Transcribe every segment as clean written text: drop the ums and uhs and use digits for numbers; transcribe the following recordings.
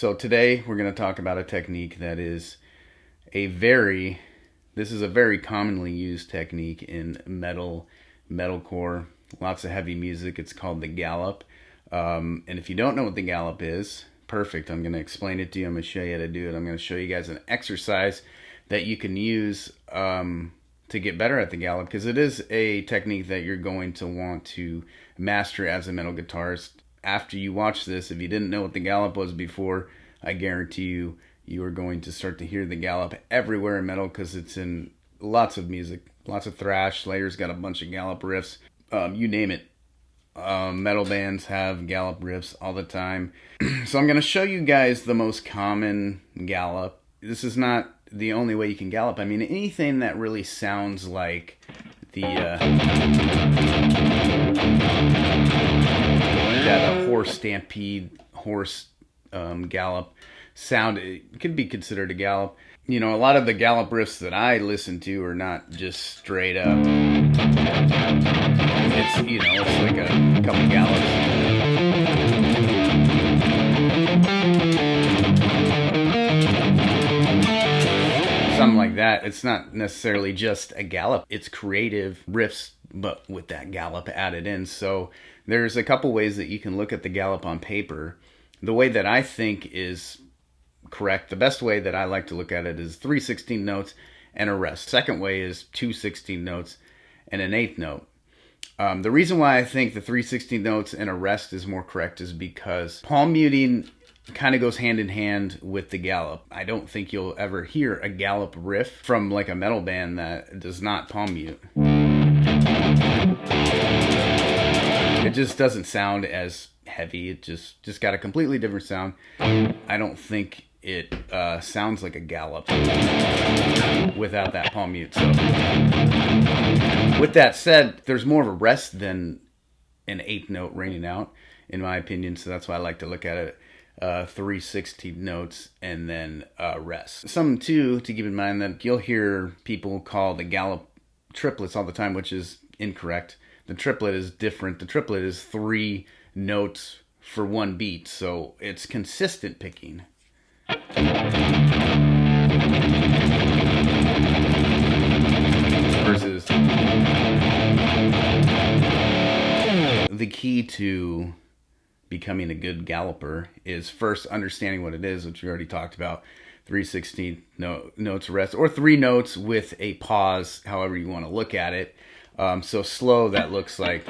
So today we're going to talk about a technique that is this is a very commonly used technique in metalcore, lots of heavy music. It's called the gallop. And if you don't know what the gallop is, perfect. I'm going to explain it to you. I'm going to show you how to do it. I'm going to show you guys an exercise that you can use to get better at the gallop, because it is a technique that you're going to want to master as a metal guitarist. After you watch this, if you didn't know what the gallop was before, I guarantee you are going to start to hear the gallop everywhere in metal, because it's in lots of music, lots of thrash. Slayer's got a bunch of gallop riffs, you name it. Metal bands have gallop riffs all the time. So I'm going to show you guys the most common gallop. This is not the only way you can gallop. I mean, anything that really sounds like the that horse stampede, horse gallop sound, it could be considered a gallop. You know, a lot of the gallop riffs that I listen to are not just straight up. It's, you know, it's like a couple gallops. Something like that. It's not necessarily just a gallop. It's creative riffs, but with that gallop added in. So there's a couple ways that you can look at the gallop on paper. The way that I think is correct, the best way that I like to look at it, is 3/16 notes and a rest. Second way is 2/16 notes and an eighth note. The reason why I think the 3/16 notes and a rest is more correct is because palm muting kind of goes hand in hand with the gallop. I don't think you'll ever hear a gallop riff from like a metal band that does not palm mute. It just doesn't sound as heavy. It just got a completely different sound. I don't think it sounds like a gallop without that palm mute. So with that said, there's more of a rest than an eighth note ringing out, in my opinion. So that's why I like to look at it. 3/16 notes and then rest. Something too to keep in mind, that you'll hear people call the gallop triplets all the time, which is incorrect. The triplet is different. The triplet is 3 notes for 1 beat, so it's consistent picking. Versus the key to becoming a good galloper is first understanding what it is, which we already talked about. 3/16 notes rest, or 3 notes with a pause, however you want to look at it. So slow, that looks like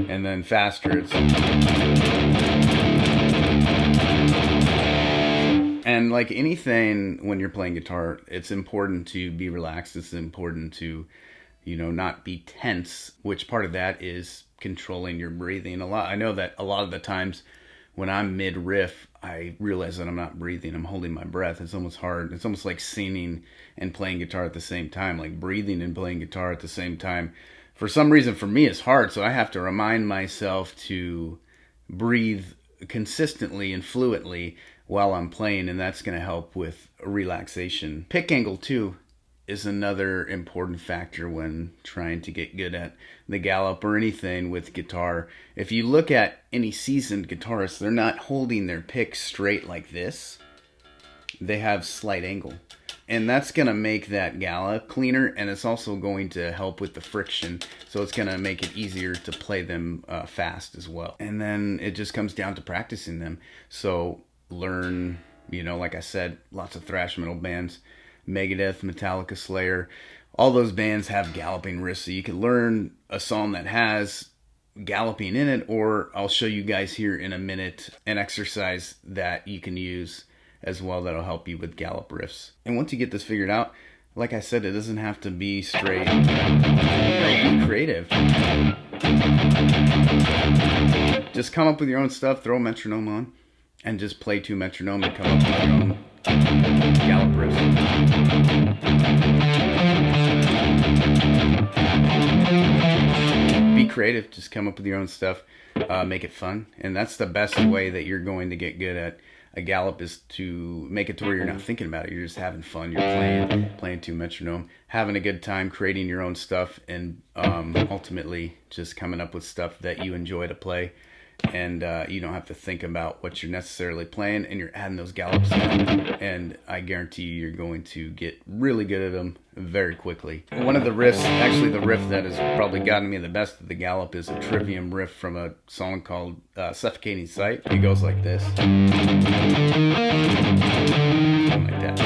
and then faster it's, and like anything when you're playing guitar, it's important to be relaxed. It's important to, you know, not be tense, which part of that is controlling your breathing. I know that a lot of the times when I'm mid riff, I realize that I'm not breathing. I'm holding my breath. It's almost hard. It's almost like singing and playing guitar at the same time, like breathing and playing guitar at the same time. For some reason, for me, it's hard. So I have to remind myself to breathe consistently and fluently while I'm playing, and that's going to help with relaxation. Pick angle too is another important factor when trying to get good at the gallop or anything with guitar. If you look at any seasoned guitarists, they're not holding their pick straight like this. They have slight angle, and that's going to make that gallop cleaner, and it's also going to help with the friction, so it's going to make it easier to play them fast as well. And then it just comes down to practicing them. So learn, you know, like I said, lots of thrash metal bands, Megadeth, Metallica, Slayer, all those bands have galloping riffs, so you can learn a song that has galloping in it, or I'll show you guys here in a minute an exercise that you can use as well that'll help you with gallop riffs. And once you get this figured out, like I said, it doesn't have to be straight. Be creative. Just come up with your own stuff, throw a metronome on, and just play to metronome and come up with your own gallop riffs. Be creative, just come up with your own stuff, make it fun, and that's the best way that you're going to get good at a gallop is to make it to where you're not thinking about it. You're just having fun. You're playing to metronome, having a good time, creating your own stuff, and ultimately just coming up with stuff that you enjoy to play. And you don't have to think about what you're necessarily playing, and you're adding those gallops in, and I guarantee you're going to get really good at them very quickly. One of the riffs, actually the riff that has probably gotten me the best of the gallop, is a trivium riff from a song called Suffocating Sight. It goes like this. Like that.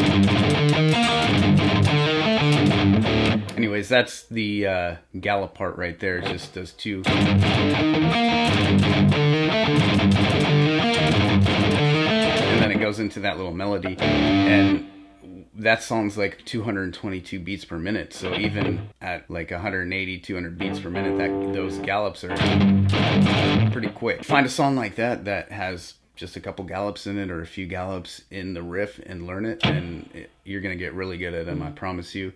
Anyways, that's the gallop part right there. It just does two. And then it goes into that little melody, and that song's like 222 beats per minute. So even at like 180, 200 beats per minute, those gallops are pretty quick. Find a song like that that has just a couple gallops in it, or a few gallops in the riff, and learn it, and you're gonna get really good at them, I promise you.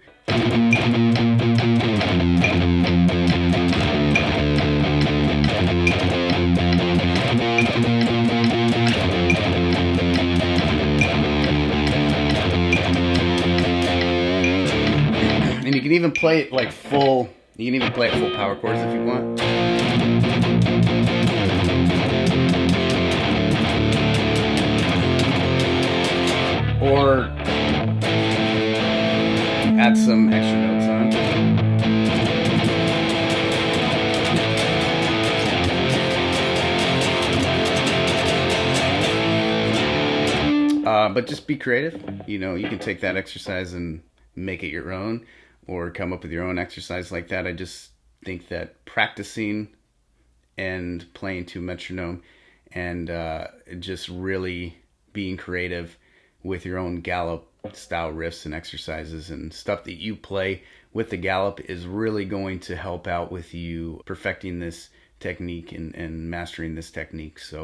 And you can even play it like full. You can even play it full power chords if you want. Or add some extra notes on. But just be creative. You know, you can take that exercise and make it your own, or come up with your own exercise like that. I just think that practicing and playing to metronome, and just really being creative with your own gallop style riffs and exercises and stuff that you play with the gallop is really going to help out with you perfecting this technique and mastering this technique. So